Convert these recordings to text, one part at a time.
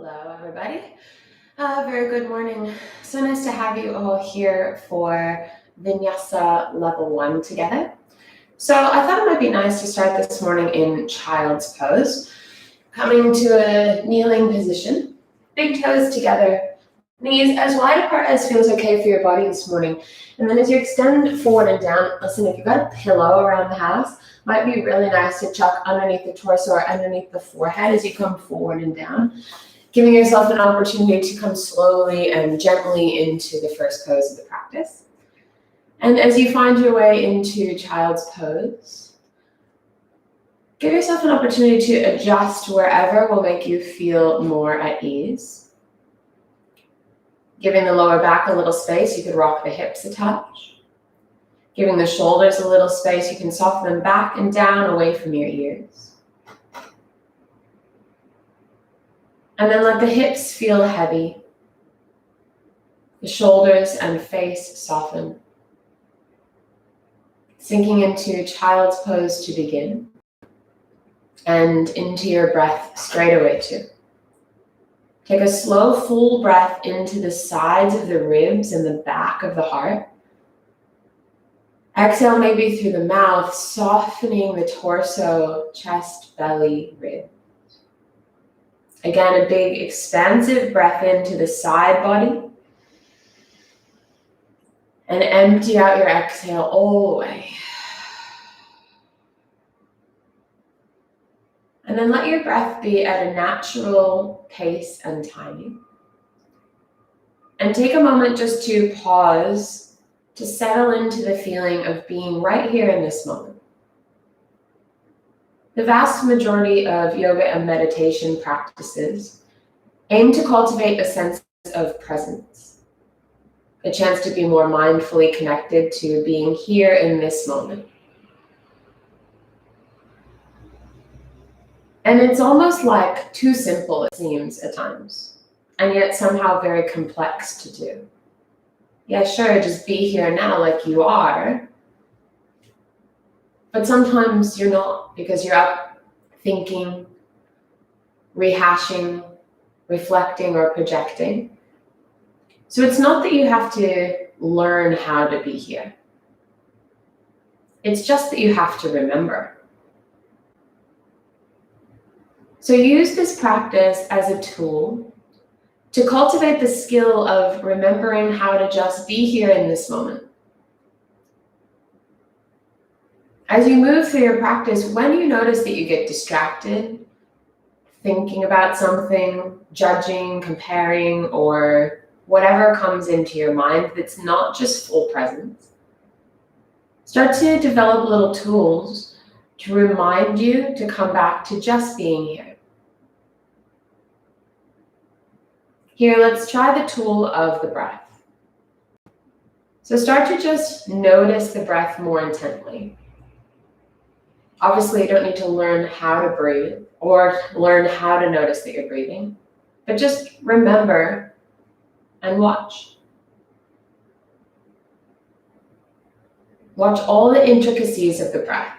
Hello, everybody. Very good morning. So nice to have you all here for Vinyasa level 1 together. So I thought it might be nice to start this morning in child's pose. Coming to a kneeling position, big toes together, knees as wide apart as feels okay for your body this morning. And then as you extend forward and down, listen, if you've got a pillow around the house, might be really nice to chuck underneath the torso or underneath the forehead as you come forward and down, giving yourself an opportunity to come slowly and gently into the first pose of the practice. And as you find your way into child's pose, give yourself an opportunity to adjust wherever will make you feel more at ease. Giving the lower back a little space, you could rock the hips a touch. Giving the shoulders a little space, you can soften them back and down away from your ears. And then let the hips feel heavy. The shoulders and face soften. Sinking into child's pose to begin. And into your breath straight away too. Take a slow, full breath into the sides of the ribs and the back of the heart. Exhale maybe through the mouth, softening the torso, chest, belly, ribs. Again, a big expansive breath into the side body. And empty out your exhale all the way. And then let your breath be at a natural pace and timing. And take a moment just to pause, to settle into the feeling of being right here in this moment. The vast majority of yoga and meditation practices aim to cultivate a sense of presence, a chance to be more mindfully connected to being here in this moment. And it's almost like too simple, it seems at times, and yet somehow very complex to do. Yeah, sure, just be here now like you are, but sometimes you're not because you're up thinking, rehashing, reflecting, or projecting. So it's not that you have to learn how to be here. It's just that you have to remember. So use this practice as a tool to cultivate the skill of remembering how to just be here in this moment. As you move through your practice, when you notice that you get distracted, thinking about something, judging, comparing, or whatever comes into your mind that's not just full presence, start to develop little tools to remind you to come back to just being here. Here, let's try the tool of the breath. So start to just notice the breath more intently. Obviously, you don't need to learn how to breathe or learn how to notice that you're breathing, but just remember and watch. Watch all the intricacies of the breath.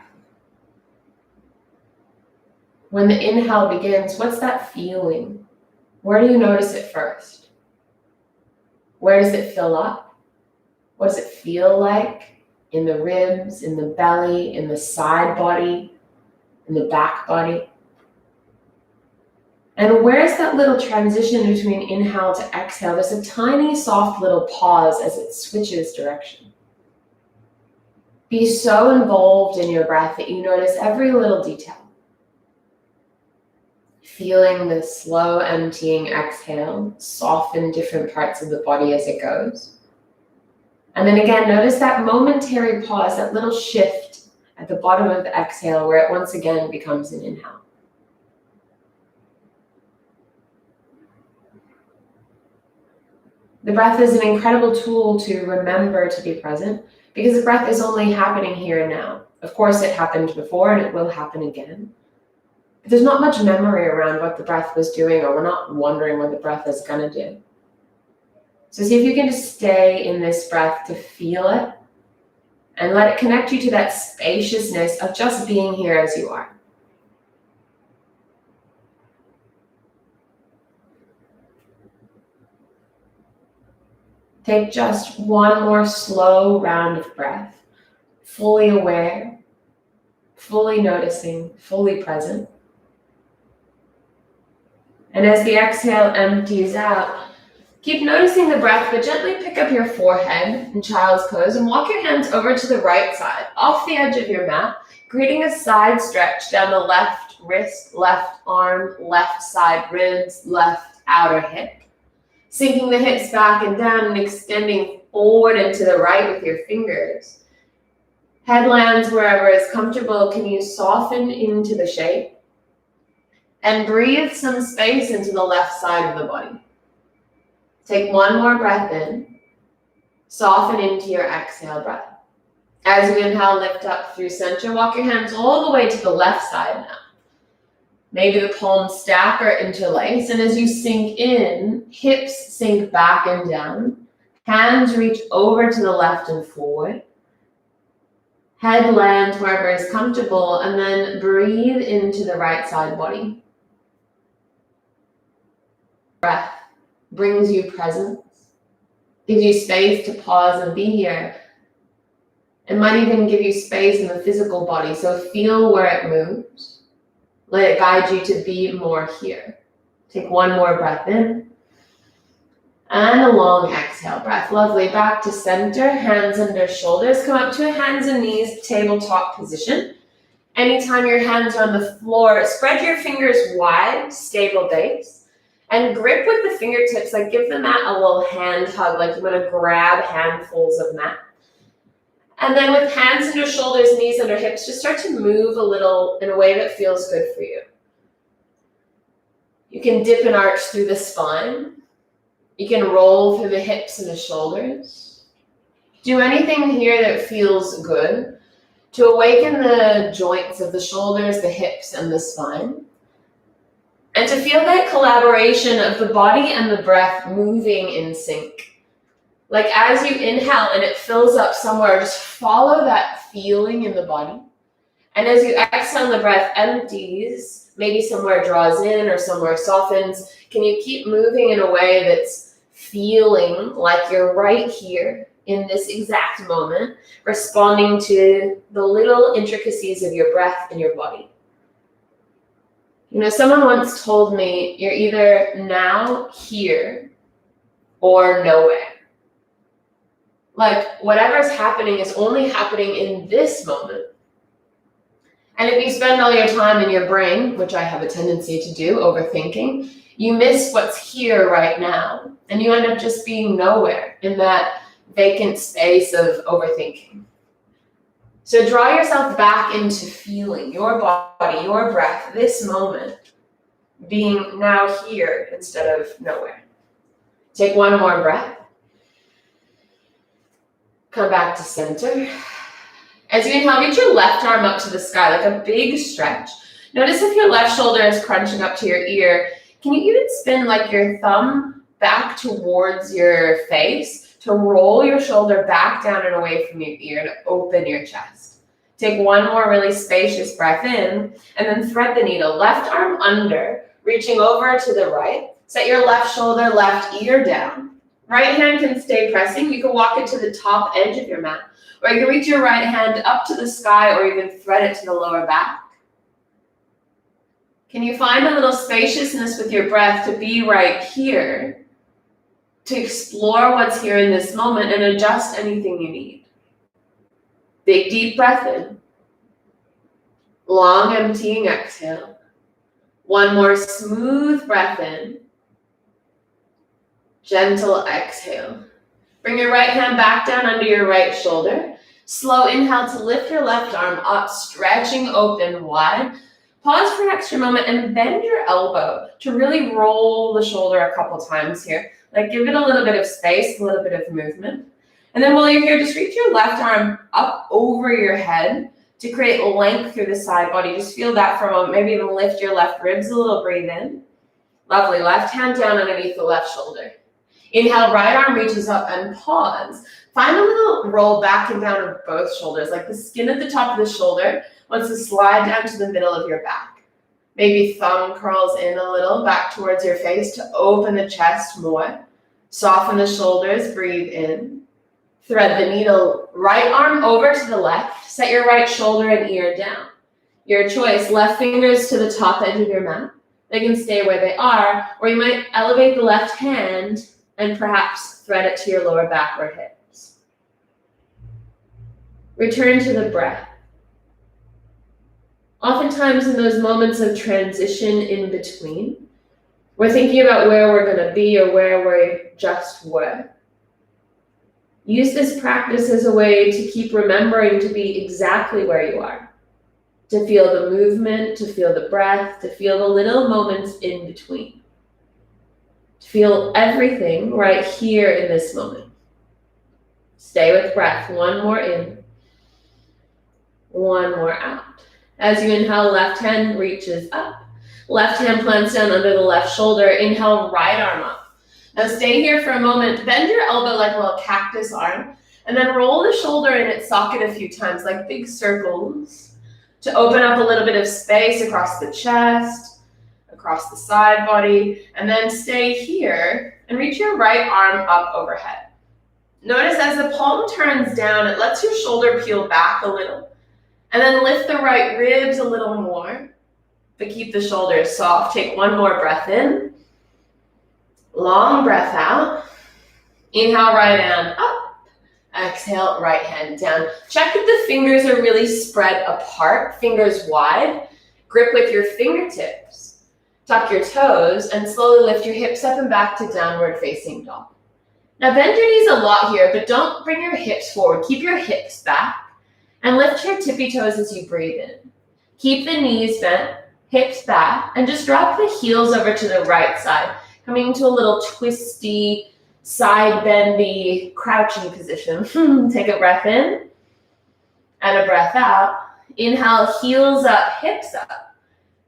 When the inhale begins, what's that feeling? Where do you notice it first? Where does it fill up? What does it feel like in the ribs, in the belly, in the side body, in the back body? And where's that little transition between inhale to exhale? There's a tiny, soft little pause as it switches direction. Be so involved in your breath that you notice every little detail. Feeling the slow emptying exhale, soften different parts of the body as it goes. And then again, notice that momentary pause, that little shift at the bottom of the exhale where it once again becomes an inhale. The breath is an incredible tool to remember to be present because the breath is only happening here and now. Of course, it happened before and it will happen again. But there's not much memory around what the breath was doing, or we're not wondering what the breath is going to do. So see if you can just stay in this breath to feel it and let it connect you to that spaciousness of just being here as you are. Take just one more slow round of breath, fully aware, fully noticing, fully present. And as the exhale empties out, keep noticing the breath, but gently pick up your forehead in child's pose and walk your hands over to the right side, off the edge of your mat, creating a side stretch down the left wrist, left arm, left side ribs, left outer hip. Sinking the hips back and down and extending forward and to the right with your fingers. Head lands wherever is comfortable. Can you soften into the shape? And breathe some space into the left side of the body. Take one more breath in. Soften into your exhale breath. As you inhale, lift up through center. Walk your hands all the way to the left side now. Maybe the palms stack or interlace. And as you sink in, hips sink back and down. Hands reach over to the left and forward. Head lands wherever is comfortable. And then breathe into the right side body. Breath brings you presence. Gives you space to pause and be here. It might even give you space in the physical body. So feel where it moves. Let it guide you to be more here. Take one more breath in. And a long exhale breath. Lovely. Back to center. Hands under shoulders. Come up to a hands and knees tabletop position. Anytime your hands are on the floor, spread your fingers wide, stable base. And grip with the fingertips. Like give the mat a little hand hug. Like you want to grab handfuls of mat. And then with hands under shoulders, knees under hips, just start to move a little in a way that feels good for you. You can dip and arch through the spine. You can roll through the hips and the shoulders. Do anything here that feels good to awaken the joints of the shoulders, the hips, and the spine. And to feel that collaboration of the body and the breath moving in sync. Like as you inhale and it fills up somewhere, just follow that feeling in the body. And as you exhale, the breath empties, maybe somewhere draws in or somewhere softens. Can you keep moving in a way that's feeling like you're right here in this exact moment, responding to the little intricacies of your breath and your body? You know, someone once told me, you're either now here or nowhere. Like whatever's happening is only happening in this moment. And if you spend all your time in your brain, which I have a tendency to do, overthinking, you miss what's here right now. And you end up just being nowhere in that vacant space of overthinking. So draw yourself back into feeling your body, your breath, this moment, being now here instead of nowhere. Take one more breath. Come back to center. As you inhale, reach your left arm up to the sky, like a big stretch. Notice if your left shoulder is crunching up to your ear. Can you even spin like your thumb back towards your face to roll your shoulder back down and away from your ear to open your chest? Take one more really spacious breath in, and then thread the needle. Left arm under, reaching over to the right. Set your left shoulder, left ear down. Right hand can stay pressing. You can walk it to the top edge of your mat. Or you can reach your right hand up to the sky or even thread it to the lower back. Can you find a little spaciousness with your breath to be right here, to explore what's here in this moment and adjust anything you need? Big deep breath in. Long emptying exhale. One more smooth breath in. Gentle exhale. Bring your right hand back down under your right shoulder. Slow inhale to lift your left arm up, stretching open wide. Pause for an extra moment and bend your elbow to really roll the shoulder a couple times here. Like give it a little bit of space, a little bit of movement. And then while you're here, just reach your left arm up over your head to create length through the side body. Just feel that for a moment. Maybe even lift your left ribs a little, breathe in. Lovely. Left hand down underneath the left shoulder. Inhale, right arm reaches up and pause. Find a little roll back and down of both shoulders, like the skin at the top of the shoulder wants to slide down to the middle of your back. Maybe thumb curls in a little back towards your face to open the chest more. Soften the shoulders, breathe in. Thread the needle, right arm over to the left. Set your right shoulder and ear down. Your choice, left fingers to the top edge of your mat. They can stay where they are, or you might elevate the left hand and perhaps thread it to your lower back or hips. Return to the breath. Oftentimes in those moments of transition in between, we're thinking about where we're going to be or where we just were. Use this practice as a way to keep remembering to be exactly where you are, to feel the movement, to feel the breath, to feel the little moments in between, to feel everything right here in this moment. Stay with breath. One more in, one more out. As you inhale, left hand reaches up. Left hand plants down under the left shoulder. Inhale, right arm up. Now stay here for a moment. Bend your elbow like a little cactus arm, and then roll the shoulder in its socket a few times, like big circles, to open up a little bit of space across the chest, across the side body, and then stay here and reach your right arm up overhead. Notice as the palm turns down, it lets your shoulder peel back a little, and then lift the right ribs a little more, but keep the shoulders soft. Take one more breath in. Long breath out. Inhale, right hand up. Exhale, right hand down. Check that the fingers are really spread apart, fingers wide. Grip with your fingertips. Tuck your toes and slowly lift your hips up and back to downward facing dog. Now bend your knees a lot here, but don't bring your hips forward. Keep your hips back and lift your tippy toes as you breathe in. Keep the knees bent, hips back, and just drop the heels over to the right side, coming to a little twisty, side bendy, crouching position. Take a breath in and a breath out. Inhale, heels up, hips up.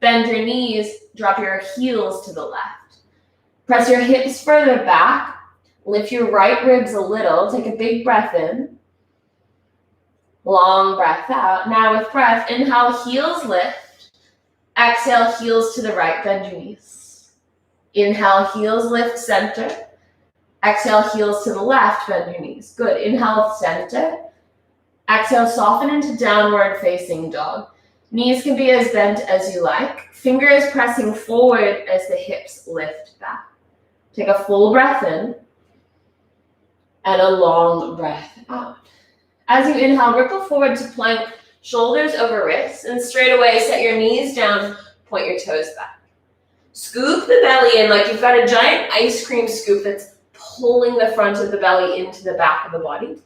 Bend your knees, drop your heels to the left. Press your hips further back. Lift your right ribs a little. Take a big breath in. Long breath out. Now with breath, inhale, heels lift. Exhale, heels to the right, bend your knees. Inhale, heels lift, center. Exhale, heels to the left, bend your knees. Good. Inhale, center. Exhale, soften into downward facing dog. Knees can be as bent as you like. Fingers pressing forward as the hips lift back. Take a full breath in and a long breath out. As you inhale, ripple forward to plank, shoulders over wrists, and straight away set your knees down, point your toes back. Scoop the belly in like you've got a giant ice cream scoop that's pulling the front of the belly into the back of the body.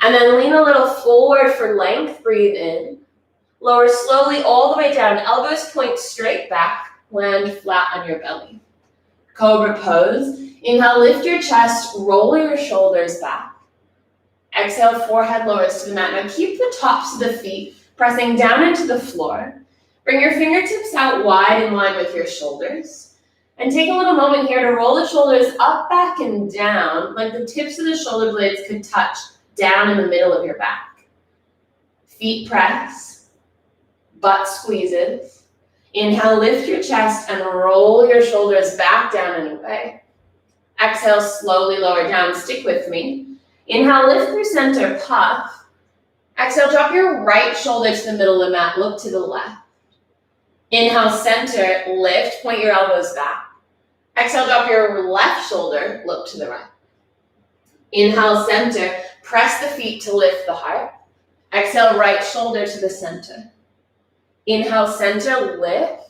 And then lean a little forward for length, breathe in. Lower slowly all the way down, elbows point straight back, land flat on your belly. Cobra pose. Inhale, lift your chest, roll your shoulders back. Exhale, forehead lowers to the mat. Now keep the tops of the feet pressing down into the floor. Bring your fingertips out wide in line with your shoulders. And take a little moment here to roll the shoulders up, back, and down, like the tips of the shoulder blades could touch down in the middle of your back. Feet press, butt squeezes. Inhale, lift your chest and roll your shoulders back down and away. Exhale, slowly lower down. Stick with me. Inhale, lift through center, puff. Exhale, drop your right shoulder to the middle of the mat. Look to the left. Inhale, center, lift, point your elbows back. Exhale, drop your left shoulder, look to the right. Inhale, center, press the feet to lift the heart. Exhale, right shoulder to the center. Inhale, center, lift.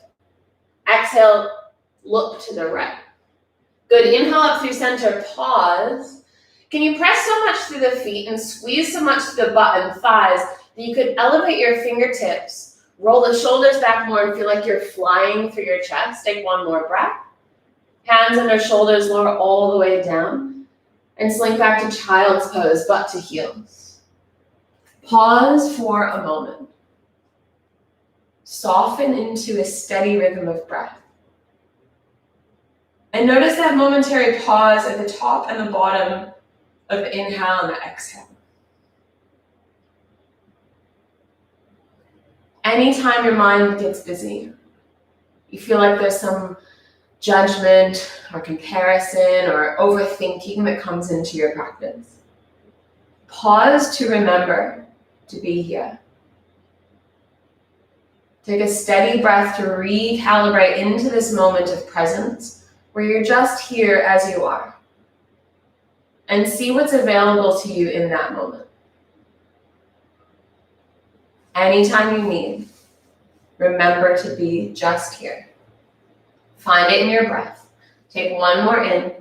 Exhale, look to the right. Good. Inhale up through center, pause. Can you press so much through the feet and squeeze so much through the butt and thighs that you could elevate your fingertips, roll the shoulders back more and feel like you're flying through your chest? Take one more breath. Hands under shoulders, lower all the way down. And slink back to child's pose, butt to heels. Pause for a moment. Soften into a steady rhythm of breath. And notice that momentary pause at the top and the bottom of the inhale and the exhale. Anytime your mind gets busy, you feel like there's some judgment or comparison or overthinking that comes into your practice. Pause to remember to be here. Take a steady breath to recalibrate into this moment of presence where you're just here as you are. And see what's available to you in that moment. Anytime you need, remember to be just here. Find it in your breath. Take one more in,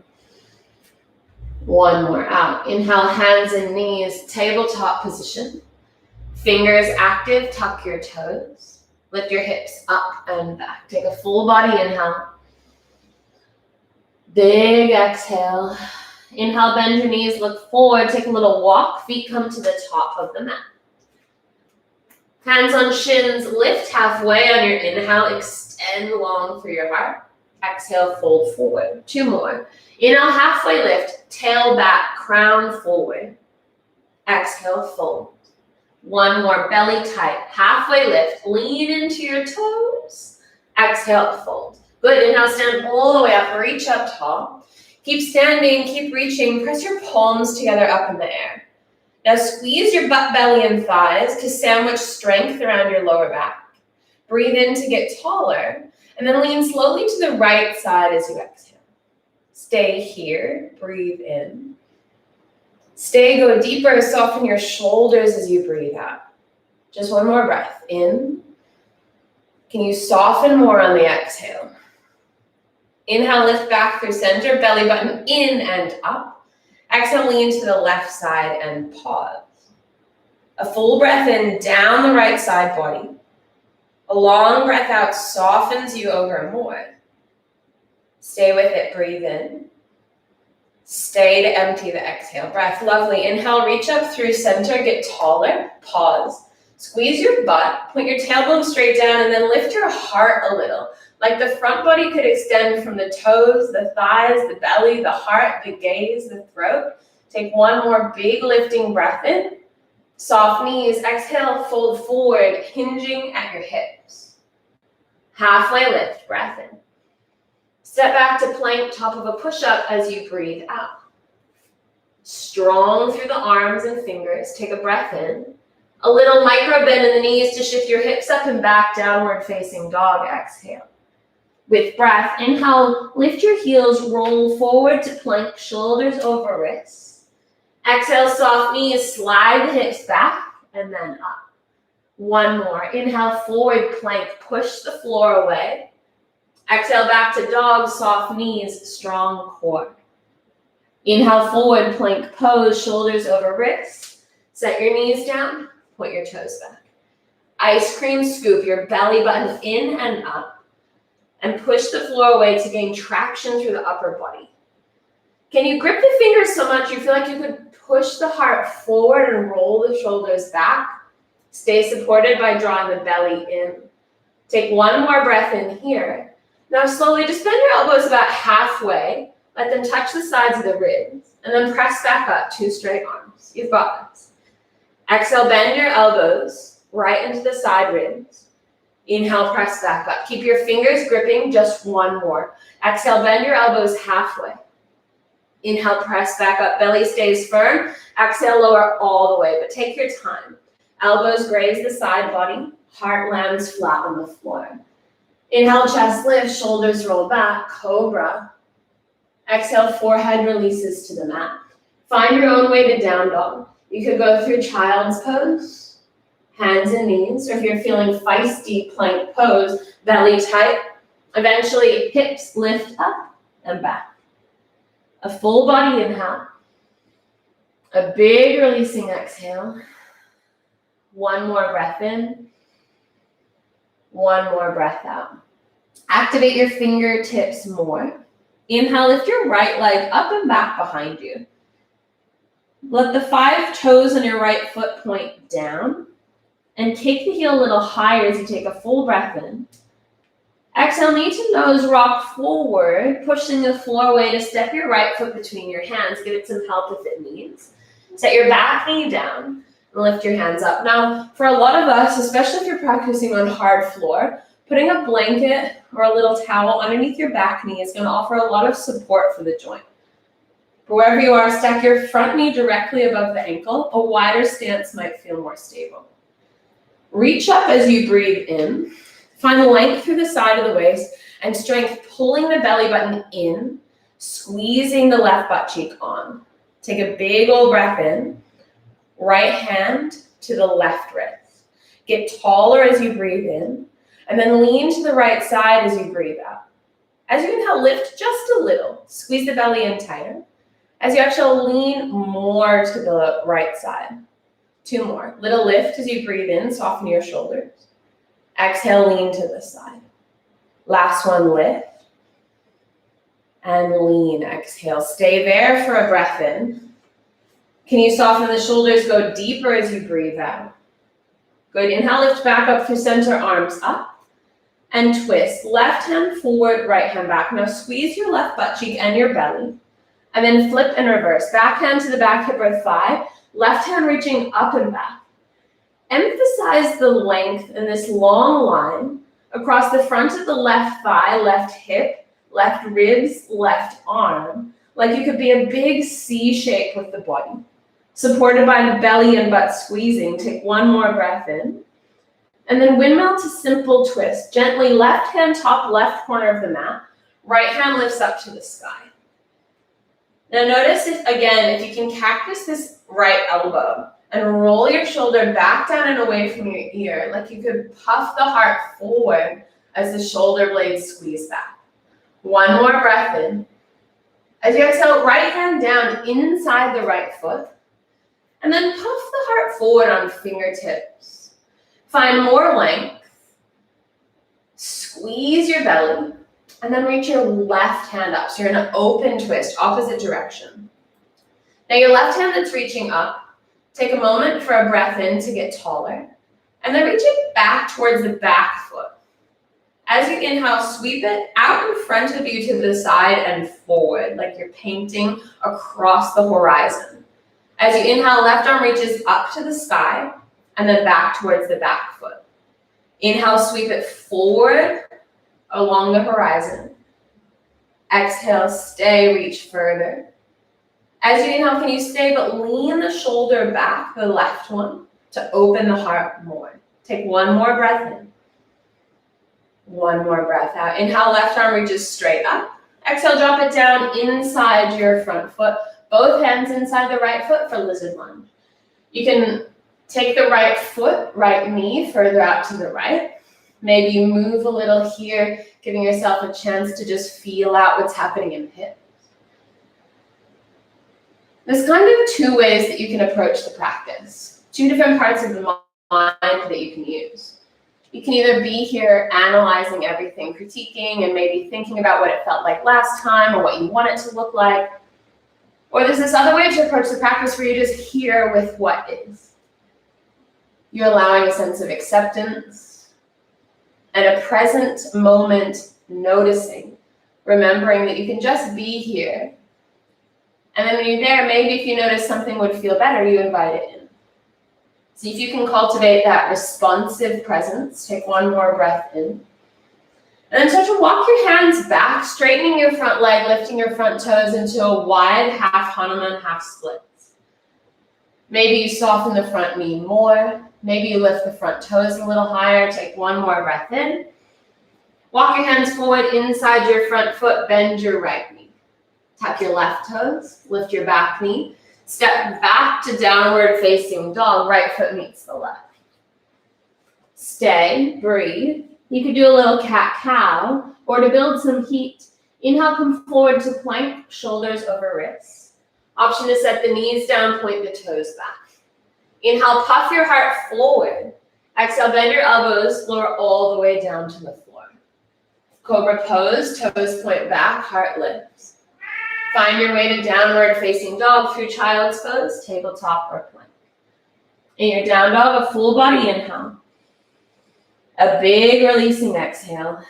one more out. Inhale, hands and knees, tabletop position. Fingers active, tuck your toes. Lift your hips up and back. Take a full body inhale. Big exhale. Inhale, bend your knees, look forward, take a little walk. Feet come to the top of the mat. Hands on shins, lift halfway on your inhale, extend long through your heart. Exhale, fold forward. 2 more. Inhale, halfway lift, tail back, crown forward. Exhale, fold. 1 more, belly tight, halfway lift, lean into your toes. Exhale, fold. Good, inhale, stand all the way up, reach up tall. Keep standing, keep reaching, press your palms together up in the air. Now squeeze your butt, belly, and thighs to sandwich strength around your lower back. Breathe in to get taller, and then lean slowly to the right side as you exhale. Stay here, breathe in. Stay, go deeper, soften your shoulders as you breathe out. Just 1 more breath, in. Can you soften more on the exhale? Inhale, lift back through center, belly button in and up. Exhale, lean to the left side and pause. A full breath in, down the right side body. A long breath out softens you over more. Stay with it, breathe in. Stay to empty the exhale breath. Lovely. Inhale, reach up through center, get taller, pause. Squeeze your butt, point your tailbone straight down, and then lift your heart a little. Like the front body could extend from the toes, the thighs, the belly, the heart, the gaze, the throat. Take 1 more big lifting breath in. Soft knees, exhale, fold forward, hinging at your hips. Halfway lift, breath in. Step back to plank, top of a push-up as you breathe out. Strong through the arms and fingers, take a breath in. A little micro bend in the knees to shift your hips up and back, downward facing dog, exhale. With breath, inhale, lift your heels, roll forward to plank, shoulders over wrists. Exhale, soft knees, slide the hips back and then up. 1 more. Inhale, forward plank, push the floor away. Exhale, back to dog, soft knees, strong core. Inhale, forward plank pose, shoulders over wrists. Set your knees down, point your toes back. Ice cream scoop, your belly button in and up. And push the floor away to gain traction through the upper body. Can you grip the fingers so much you feel like you could push the heart forward and roll the shoulders back? Stay supported by drawing the belly in. Take 1 more breath in here. Now slowly just bend your elbows about halfway. Let them touch the sides of the ribs. And then press back up, 2 straight arms. You've got this. Exhale, bend your elbows right into the side ribs. Inhale, press back up. Keep your fingers gripping, just 1 more. Exhale, bend your elbows halfway. Inhale, press back up. Belly stays firm. Exhale, lower all the way, but take your time. Elbows graze the side body. Heart lands flat on the floor. Inhale, chest lifts, shoulders roll back, cobra. Exhale, forehead releases to the mat. Find your own way to down dog. You could go through child's pose. Hands and knees, or if you're feeling feisty, plank pose, belly tight. Eventually, hips lift up and back. A full body inhale. A big releasing exhale. 1 more breath in. 1 more breath out. Activate your fingertips more. Inhale, lift your right leg up and back behind you. Let the 5 toes on your right foot point down. And kick the heel a little higher as you take a full breath in. Exhale, knee to nose, rock forward, pushing the floor away to step your right foot between your hands. Give it some help if it needs. Set your back knee down and lift your hands up. Now, for a lot of us, especially if you're practicing on hard floor, Putting a blanket or a little towel underneath your back knee is going to offer a lot of support for the joint. Wherever you are, stack your front knee directly above the ankle. A wider stance might feel more stable. Reach up as you breathe in. Find length through the side of the waist and strength pulling the belly button in, squeezing the left butt cheek on. Take a big old breath in. Right hand to the left wrist. Get taller as you breathe in, and then lean to the right side as you breathe out. As you inhale, lift just a little. Squeeze the belly in tighter. As you exhale, lean more to the right side. 2 more. Little lift as you breathe in, soften your shoulders. Exhale, lean to the side. Last one, lift. And lean, exhale. Stay there for a breath in. Can you soften the shoulders, go deeper as you breathe out? Good, inhale, lift back up through center, arms up. And twist, left hand forward, right hand back. Now squeeze your left butt cheek and your belly. And then flip and reverse. Back hand to the back hip or thigh. Left hand reaching up and back. Emphasize the length in this long line across the front of the left thigh, left hip, left ribs, left arm, like you could be a big C shape with the body. Supported by the belly and butt squeezing. Take 1 more breath in. And then windmill to simple twist. Gently left hand top left corner of the mat. Right hand lifts up to the sky. Now notice if you can cactus this right elbow and roll your shoulder back down and away from your ear, like you could puff the heart forward as the shoulder blades squeeze back. 1 more breath in. As you exhale, right hand down inside the right foot, and then puff the heart forward on fingertips. Find more length. Squeeze your belly. And then reach your left hand up. So you're in an open twist, opposite direction. Now your left hand that's reaching up, take a moment for a breath in to get taller. And then reach it back towards the back foot. As you inhale, sweep it out in front of you to the side and forward, like you're painting across the horizon. As you inhale, left arm reaches up to the sky and then back towards the back foot. Inhale, sweep it forward along the horizon. Exhale, stay, reach further. As you inhale, can you stay but lean the shoulder back, the left one, to open the heart more. Take 1 more breath in. 1 more breath out. Inhale, left arm reaches straight up. Exhale, drop it down inside your front foot. Both hands inside the right foot for lizard lunge. You can take the right foot, right knee further out to the right. Maybe you move a little here, giving yourself a chance to just feel out what's happening in the hips. There's kind of 2 ways that you can approach the practice. 2 different parts of the mind that you can use. You can either be here analyzing everything, critiquing, and maybe thinking about what it felt like last time or what you want it to look like. Or there's this other way to approach the practice where you're just here with what is. You're allowing a sense of acceptance and a present moment noticing, remembering that you can just be here. And then when you're there, maybe if you notice something would feel better, you invite it in. See if you can cultivate that responsive presence. Take 1 more breath in. And then start to walk your hands back, straightening your front leg, lifting your front toes into a wide half Hanuman, half splits. Maybe you soften the front knee more. Maybe you lift the front toes a little higher. Take 1 more breath in. Walk your hands forward inside your front foot. Bend your right knee. Tap your left toes. Lift your back knee. Step back to downward facing dog. Right foot meets the left. Stay. Breathe. You could do a little cat-cow, or to build some heat, inhale, come forward to plank, shoulders over wrists. Option to set the knees down, point the toes back. Inhale, puff your heart forward. Exhale, bend your elbows, lower all the way down to the floor. Cobra pose, toes point back, heart lifts. Find your way to downward facing dog through child's pose, tabletop or plank. In your down dog, a full body inhale. A big releasing exhale.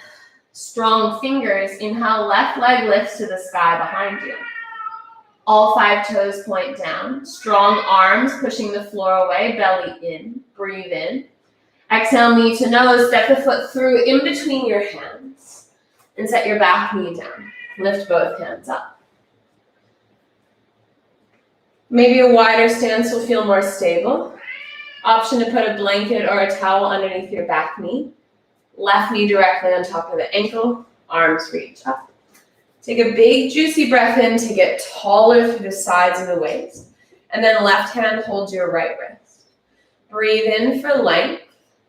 Strong fingers, inhale, left leg lifts to the sky behind you. All 5 toes point down. Strong arms pushing the floor away, belly in. Breathe in. Exhale, knee to nose, step the foot through in between your hands and set your back knee down. Lift both hands up. Maybe a wider stance will feel more stable. Option to put a blanket or a towel underneath your back knee. Left knee directly on top of the ankle, arms reach up. Take a big juicy breath in to get taller through the sides of the waist. And then left hand holds your right wrist. Breathe in for length.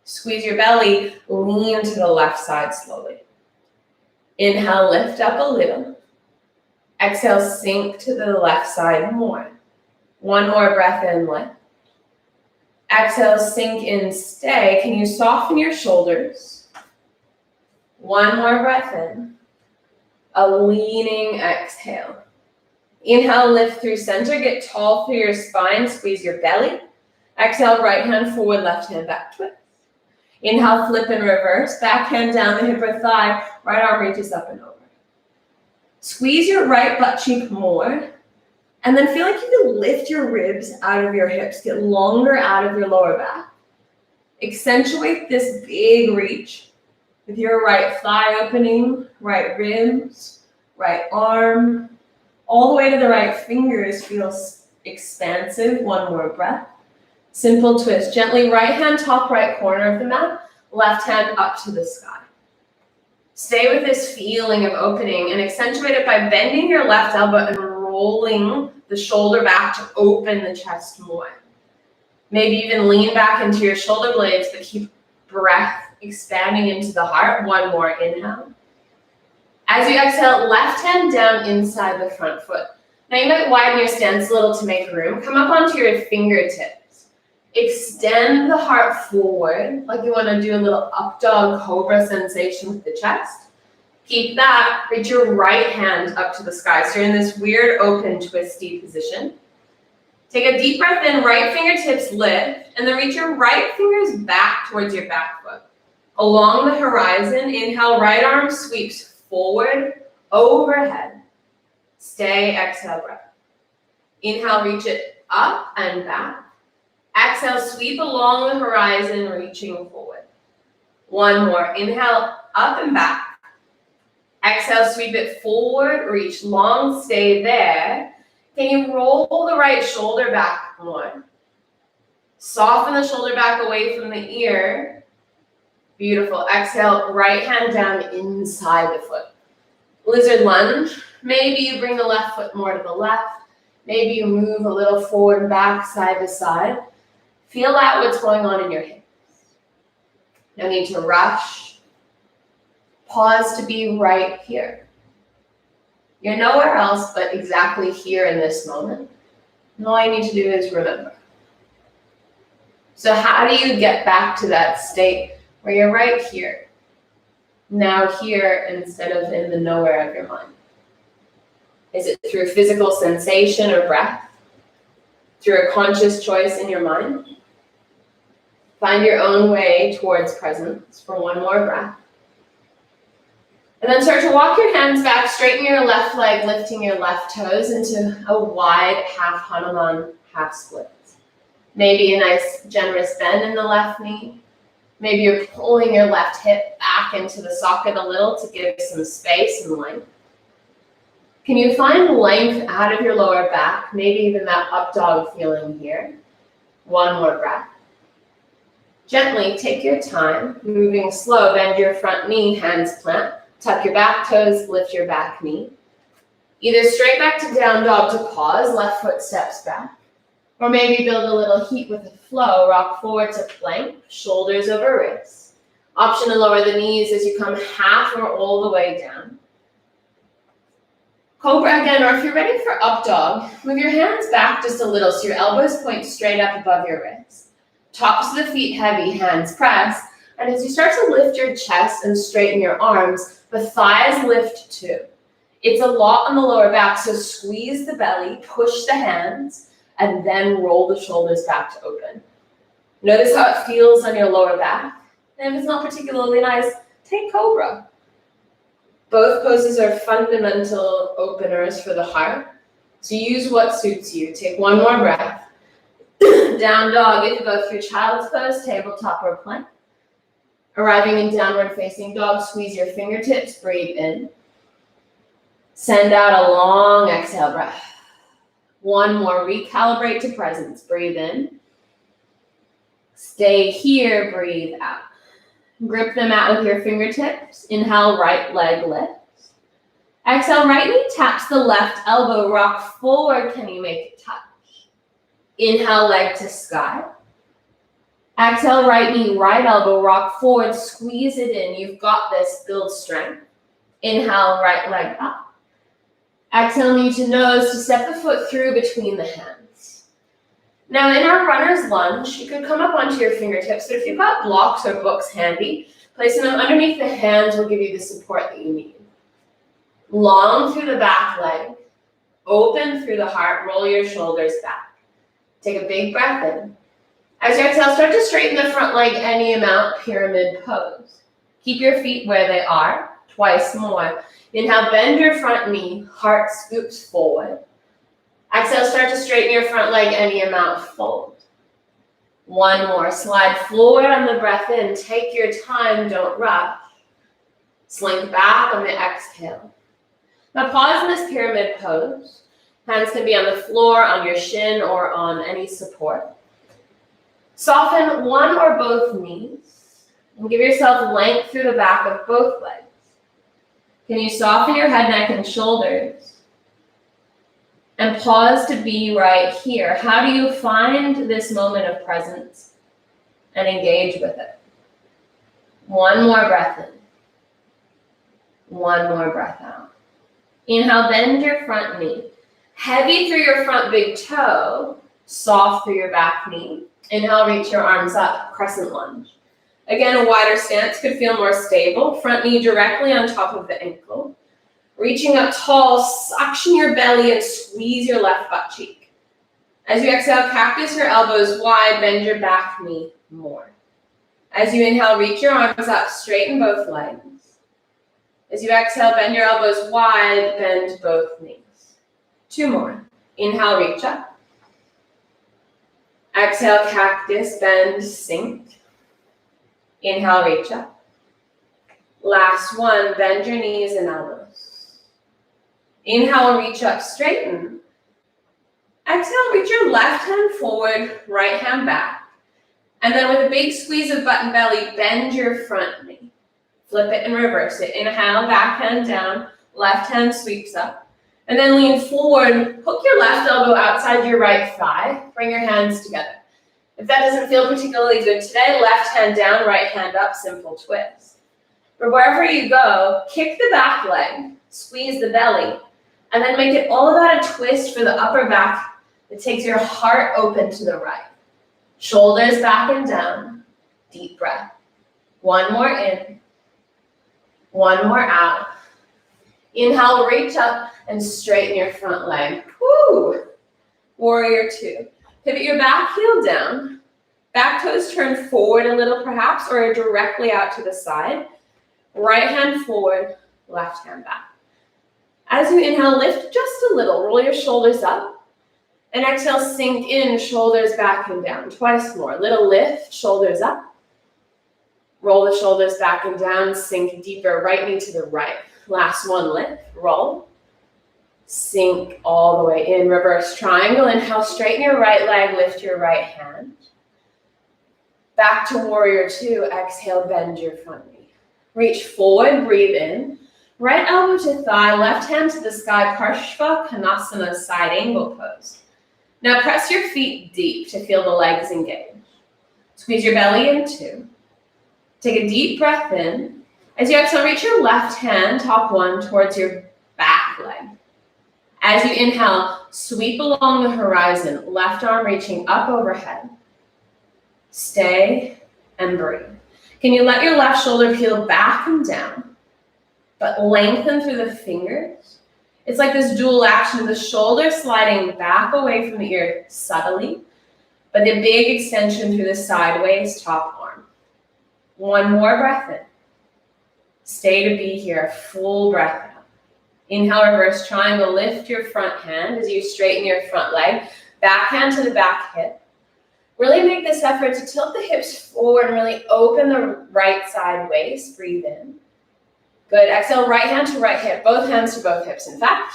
Squeeze your belly, lean to the left side slowly. Inhale, lift up a little. Exhale, sink to the left side more. One more breath in, lift. Exhale, sink in, stay. Can you soften your shoulders? One more breath in. A leaning exhale. Inhale, lift through center. Get tall through your spine. Squeeze your belly. Exhale, right hand forward, left hand back twist. Inhale, flip and reverse. Back hand down the hip or thigh. Right arm reaches up and over. Squeeze your right butt cheek more. And then feel like you can lift your ribs out of your hips. Get longer out of your lower back. Accentuate this big reach with your right thigh opening, right ribs, right arm. All the way to the right fingers feels expansive. One more breath. Simple twist. Gently right hand top right corner of the mat. Left hand up to the sky. Stay with this feeling of opening and accentuate it by bending your left elbow and rolling the shoulder back to open the chest more. Maybe even lean back into your shoulder blades, but keep breath expanding into the heart. One more inhale. As you exhale, left hand down inside the front foot. Now you might widen your stance a little to make room. Come up onto your fingertips. Extend the heart forward, like you want to do a little up dog cobra sensation with the chest. Keep that. Reach your right hand up to the sky. So you're in this weird open twisty position. Take a deep breath in, right fingertips lift, and then reach your right fingers back towards your back foot. Along the horizon, inhale, right arm sweeps forward, overhead. Stay, exhale, breath. Inhale, reach it up and back. Exhale, sweep along the horizon, reaching forward. One more. Inhale, up and back. Exhale, sweep it forward, reach long, stay there. Can you roll the right shoulder back more? Soften the shoulder back away from the ear. Beautiful. Exhale, right hand down inside the foot. Lizard lunge. Maybe you bring the left foot more to the left. Maybe you move a little forward and back, side to side. Feel out what's going on in your hips. No need to rush. Pause to be right here. You're nowhere else but exactly here in this moment. And all you need to do is remember. So how do you get back to that state where you're right here? Now here instead of in the nowhere of your mind. Is it through physical sensation or breath? Through a conscious choice in your mind? Find your own way towards presence for one more breath. And then start to walk your hands back, straighten your left leg, lifting your left toes into a wide half Hanuman, half split. Maybe a nice generous bend in the left knee. Maybe you're pulling your left hip back into the socket a little to give some space and length. Can you find length out of your lower back? Maybe even that up dog feeling here. One more breath. Gently take your time, moving slow, bend your front knee, hands plant. Tuck your back toes, lift your back knee. Either straight back to down dog to pause, left foot steps back. Or maybe build a little heat with a flow, rock forward to plank, shoulders over wrists. Option to lower the knees as you come half or all the way down. Cobra again, or if you're ready for up dog, move your hands back just a little so your elbows point straight up above your wrists. Tops of the feet heavy, hands press. And as you start to lift your chest and straighten your arms, the thighs lift too. It's a lot on the lower back, so squeeze the belly, push the hands, and then roll the shoulders back to open. Notice how it feels on your lower back. And if it's not particularly nice, take Cobra. Both poses are fundamental openers for the heart, so use what suits you. Take one more breath. Down dog, you can go through child's pose, tabletop or plank. Arriving in downward facing dog, squeeze your fingertips, breathe in. Send out a long exhale breath. One more, recalibrate to presence, breathe in. Stay here, breathe out. Grip the mat with your fingertips. Inhale, right leg lifts. Exhale, right knee taps the left elbow, rock forward. Can you make it touch? Inhale, leg to sky. Exhale, right knee, right elbow, rock forward, squeeze it in. You've got this, build strength. Inhale, right leg up. Exhale, knee to nose to step the foot through between the hands. Now in our runner's lunge, you could come up onto your fingertips, but if you've got blocks or books handy, placing them underneath the hands will give you the support that you need. Long through the back leg, open through the heart, roll your shoulders back. Take a big breath in. As you exhale, start to straighten the front leg any amount, pyramid pose. Keep your feet where they are, twice more. Inhale, bend your front knee, heart scoops forward. Exhale, start to straighten your front leg any amount, fold. One more, slide forward on the breath in, take your time, don't rush. Slink back on the exhale. Now pause in this pyramid pose. Hands can be on the floor, on your shin, or on any support. Soften one or both knees and give yourself length through the back of both legs. Can you soften your head, neck, and shoulders? And pause to be right here. How do you find this moment of presence and engage with it? One more breath in. One more breath out. Inhale, bend your front knee. Heavy through your front big toe, soft through your back knee. Inhale, reach your arms up, crescent lunge. Again, a wider stance could feel more stable. Front knee directly on top of the ankle. Reaching up tall, suction your belly and squeeze your left butt cheek. As you exhale, cactus your elbows wide, bend your back knee more. As you inhale, reach your arms up, straighten both legs. As you exhale, bend your elbows wide, bend both knees. Two more. Inhale, reach up. Exhale, cactus, bend, sink. Inhale, reach up. Last one, bend your knees and elbows. Inhale, reach up, straighten. Exhale, reach your left hand forward, right hand back. And then with a big squeeze of butt and belly, bend your front knee. Flip it and reverse it. Inhale, back hand down, left hand sweeps up. And then lean forward, hook your left elbow outside your right thigh, bring your hands together. If that doesn't feel particularly good today, left hand down, right hand up, simple twist. But wherever you go, kick the back leg, squeeze the belly, and then make it all about a twist for the upper back that takes your heart open to the right. Shoulders back and down, deep breath. One more in, one more out. Inhale, reach up and straighten your front leg. Woo! Warrior two. Pivot your back heel down. Back toes turn forward a little perhaps, or directly out to the side. Right hand forward, left hand back. As you inhale, lift just a little. Roll your shoulders up. And exhale, sink in, shoulders back and down. Twice more. Little lift, shoulders up. Roll the shoulders back and down, sink deeper, right knee to the right. Last one, lift, roll. Sink all the way in, reverse triangle. Inhale, straighten your right leg, lift your right hand. Back to warrior two, exhale, bend your front knee. Reach forward, breathe in. Right elbow to thigh, left hand to the sky, Parshva Konasana, side angle pose. Now press your feet deep to feel the legs engage. Squeeze your belly in two. Take a deep breath in. As you exhale, reach your left hand, top one, towards your back leg. As you inhale, sweep along the horizon, left arm reaching up overhead. Stay and breathe. Can you let your left shoulder peel back and down, but lengthen through the fingers? It's like this dual action, the shoulder sliding back away from the ear subtly, but the big extension through the sideways top arm. One more breath in. Stay to be here, full breath out. Inhale, reverse triangle, lift your front hand as you straighten your front leg, back hand to the back hip. Really make this effort to tilt the hips forward and really open the right side waist. Breathe in. Good. Exhale, right hand to right hip, both hands to both hips. In fact,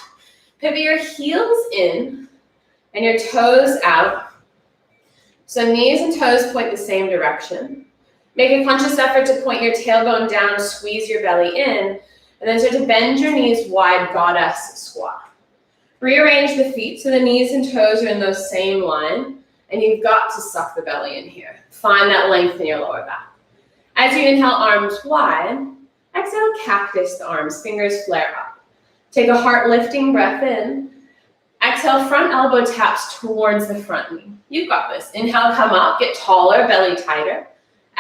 pivot your heels in and your toes out. So knees and toes point the same direction. Make a conscious effort to point your tailbone down, squeeze your belly in, and then start to bend your knees wide, goddess squat. Rearrange the feet so the knees and toes are in those same line, and you've got to suck the belly in here. Find that length in your lower back. As you inhale, arms wide, exhale, cactus the arms, fingers flare up. Take a heart-lifting breath in. Exhale, front elbow taps towards the front knee. You've got this. Inhale, come up, get taller, belly tighter.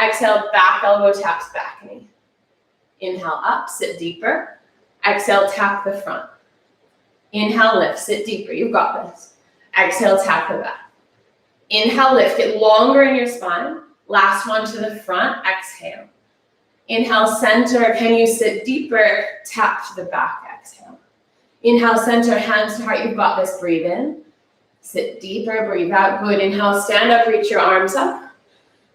Exhale, back elbow taps back knee. Inhale up, sit deeper. Exhale, tap the front. Inhale, lift, sit deeper. You've got this. Exhale, tap the back. Inhale, lift, get longer in your spine. Last one to the front, exhale. Inhale, center, can you sit deeper? Tap to the back, exhale. Inhale, center, hands to heart, you've got this. Breathe in. Sit deeper, breathe out. Good. Inhale, stand up, reach your arms up.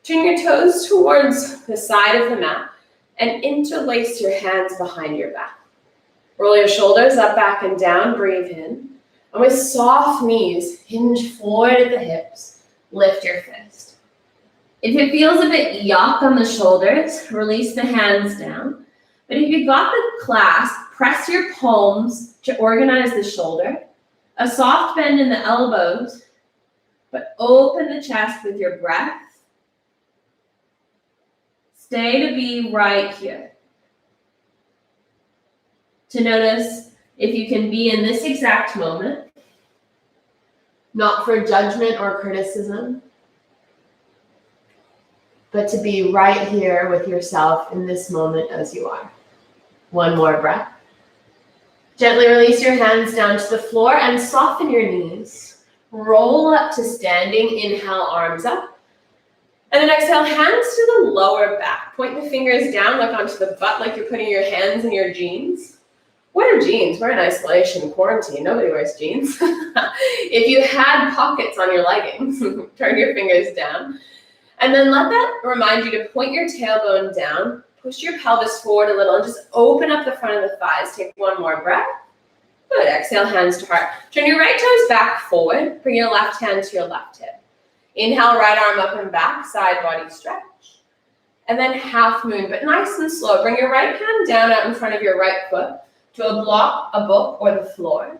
Turn your toes towards the side of the mat and interlace your hands behind your back. Roll your shoulders up, back, and down. Breathe in. And with soft knees, hinge forward at the hips. Lift your fist. If it feels a bit yuck on the shoulders, release the hands down. But if you've got the clasp, press your palms to organize the shoulder. A soft bend in the elbows, but open the chest with your breath. Stay to be right here. To notice if you can be in this exact moment, not for judgment or criticism, but to be right here with yourself in this moment as you are. One more breath. Gently release your hands down to the floor and soften your knees. Roll up to standing. Inhale, arms up. And then exhale, hands to the lower back. Point the fingers down, look onto the butt like you're putting your hands in your jeans. What are jeans? We're in isolation, quarantine. Nobody wears jeans. If you had pockets on your leggings, turn your fingers down. And then let that remind you to point your tailbone down, push your pelvis forward a little, and just open up the front of the thighs. Take one more breath. Good. Exhale, hands to heart. Turn your right toes back forward. Bring your left hand to your left hip. Inhale, right arm up and back, side body stretch. And then half moon, but nice and slow. Bring your right hand down out in front of your right foot to a block, a book, or the floor.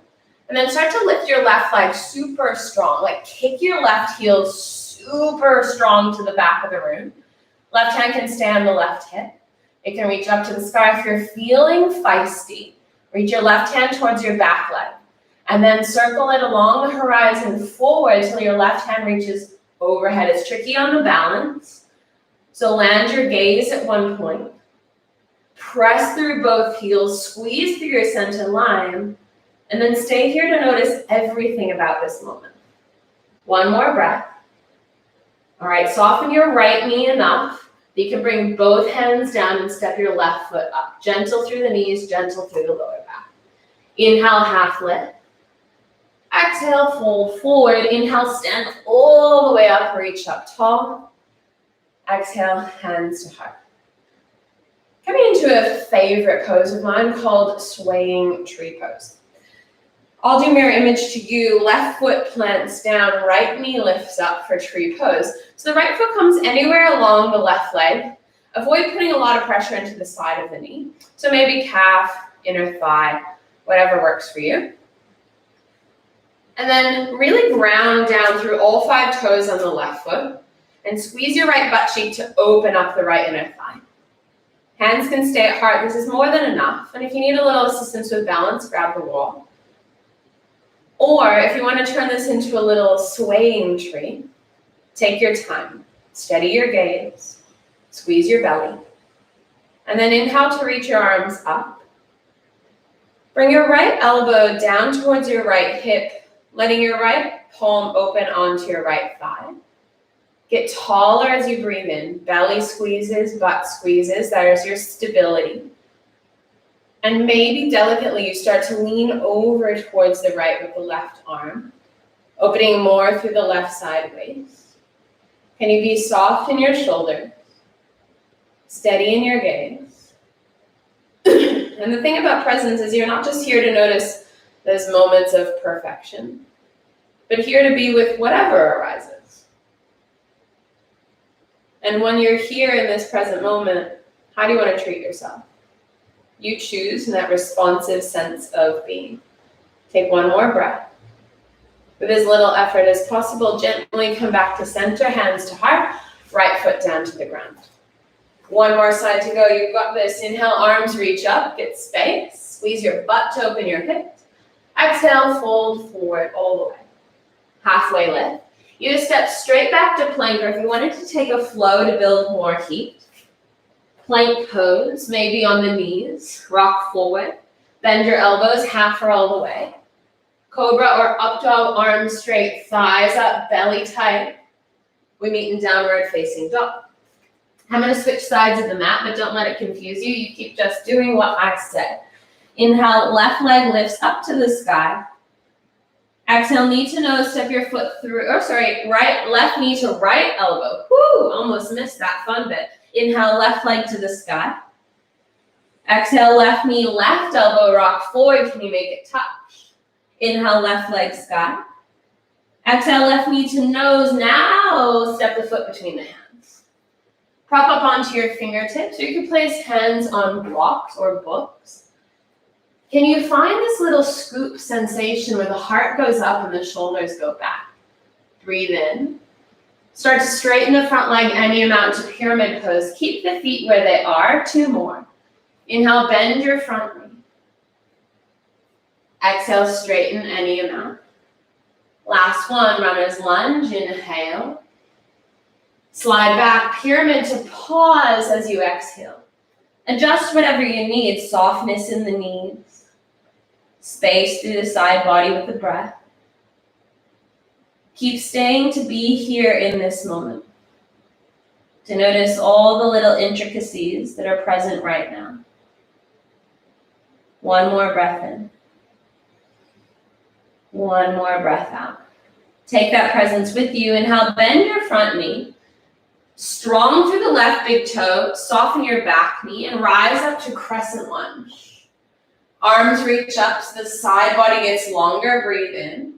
And then start to lift your left leg super strong. Like kick your left heel super strong to the back of the room. Left hand can stay on the left hip. It can reach up to the sky. If you're feeling feisty, reach your left hand towards your back leg. And then circle it along the horizon forward until your left hand reaches overhead. It's tricky on the balance. So land your gaze at one point. Press through both heels. Squeeze through your center line. And then stay here to notice everything about this moment. One more breath. All right, soften your right knee enough that you can bring both hands down and step your left foot up. Gentle through the knees, gentle through the lower back. Inhale, half lift. Exhale, fold forward. Inhale, stand all the way up, reach up tall. Exhale, hands to heart. Coming into a favorite pose of mine called swaying tree pose. I'll do mirror image to you. Left foot plants down, right knee lifts up for tree pose. So the right foot comes anywhere along the left leg. Avoid putting a lot of pressure into the side of the knee. So maybe calf, inner thigh, whatever works for you. And then really ground down through all 5 toes on the left foot and squeeze your right butt cheek to open up the right inner thigh. Hands can stay at heart. This is more than enough. And if you need a little assistance with balance, grab the wall. Or if you want to turn this into a little swaying tree, take your time. Steady your gaze. Squeeze your belly. And then inhale to reach your arms up. Bring your right elbow down towards your right hip, letting your right palm open onto your right thigh. Get taller as you breathe in. Belly squeezes, butt squeezes. That is your stability. And maybe delicately you start to lean over towards the right with the left arm, opening more through the left side waist. Can you be soft in your shoulders, steady in your gaze? And the thing about presence is you're not just here to notice those moments of perfection, but here to be with whatever arises. And when you're here in this present moment, how do you want to treat yourself? You choose in that responsive sense of being. Take one more breath. With as little effort as possible, gently come back to center, hands to heart, right foot down to the ground. One more side to go. You've got this. Inhale, arms reach up, get space. Squeeze your butt to open your hips. Exhale, fold forward all the way. Halfway lift. You just step straight back to plank, or if you wanted to take a flow to build more heat. Plank pose, maybe on the knees. Rock forward. Bend your elbows half or all the way. Cobra or up dog, arms straight, thighs up, belly tight. We meet in downward facing dog. I'm going to switch sides of the mat, but don't let it confuse you. You keep just doing what I said. Inhale, left leg lifts up to the sky. Exhale, knee to nose, step your foot through, left knee to right elbow. Whoo, almost missed that fun bit. Inhale, left leg to the sky. Exhale, left knee, left elbow, rock forward. Can you make it touch? Inhale, left leg sky. Exhale, left knee to nose. Now step the foot between the hands. Prop up onto your fingertips, or you can place hands on blocks or books. Can you find this little scoop sensation where the heart goes up and the shoulders go back? Breathe in. Start to straighten the front leg any amount to pyramid pose. Keep the feet where they are. 2 more. Inhale, bend your front knee. Exhale, straighten any amount. Last one, runner's lunge. Inhale. Slide back, pyramid to pause as you exhale. Adjust whatever you need. Softness in the knees. Space through the side body with the breath. Keep staying to be here in this moment. To notice all the little intricacies that are present right now. One more breath in. One more breath out. Take that presence with you. Inhale, bend your front knee. Strong through the left big toe. Soften your back knee and rise up to crescent lunge. Arms reach up so the side body gets longer. Breathe in.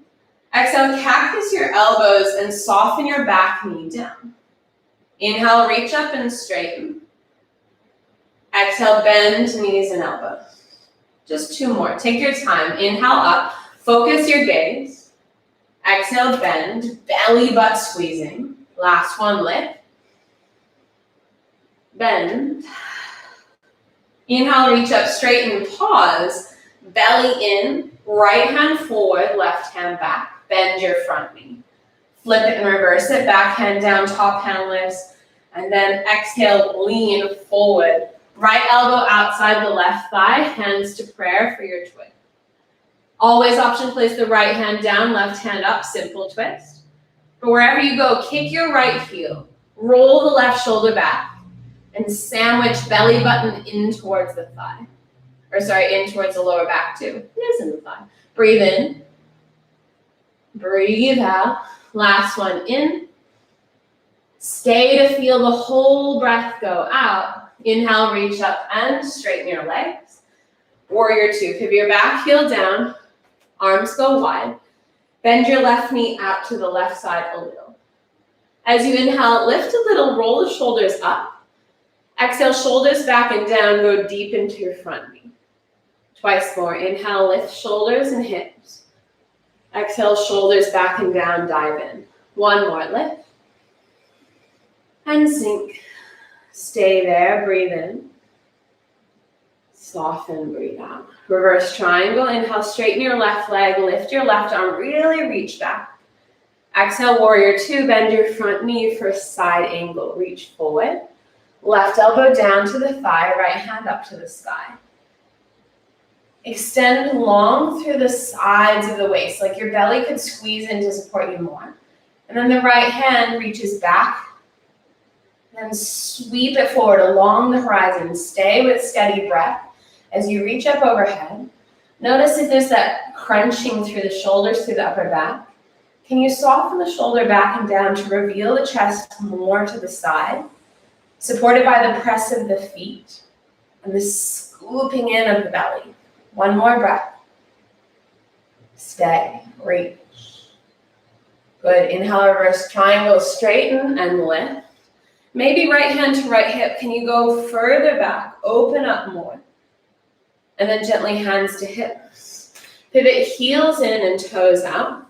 Exhale, cactus your elbows and soften your back knee down. Inhale, reach up and straighten. Exhale, bend knees and elbows. Just 2 more. Take your time. Inhale up. Focus your gaze. Exhale, bend. Belly butt squeezing. Last one, lift. Bend. Inhale, reach up, straighten, pause. Belly in. Right hand forward, left hand back. Bend your front knee. Flip it and reverse it. Back hand down, top hand lifts. And then exhale, lean forward. Right elbow outside the left thigh. Hands to prayer for your twist. Always option place the right hand down, left hand up. Simple twist. But wherever you go, kick your right heel. Roll the left shoulder back. And sandwich belly button in towards the thigh. In towards the lower back too. It is in the thigh. Breathe in. Breathe out. Last one in. Stay to feel the whole breath go out. Inhale, reach up and straighten your legs. Warrior 2. Pivot your back heel down. Arms go wide. Bend your left knee out to the left side a little. As you inhale, lift a little, roll the shoulders up. Exhale, shoulders back and down, go deep into your front knee. Twice more. Inhale, lift shoulders and hips. Exhale, shoulders back and down, dive in. 1 more, lift. And sink. Stay there, breathe in. Soften, breathe out. Reverse triangle. Inhale, straighten your left leg, lift your left arm, really reach back. Exhale, warrior 2, bend your front knee for a side angle. Reach forward. Left elbow down to the thigh, right hand up to the sky. Extend long through the sides of the waist, like your belly could squeeze in to support you more. And then the right hand reaches back, and sweep it forward along the horizon. Stay with steady breath as you reach up overhead. Notice if there's that crunching through the shoulders, through the upper back. Can you soften the shoulder back and down to reveal the chest more to the side, supported by the press of the feet and the scooping in of the belly? One more breath. Stay, reach. Good, inhale, reverse triangle, straighten and lift. Maybe right hand to right hip. Can you go further back, open up more? And then gently hands to hips. Pivot heels in and toes out.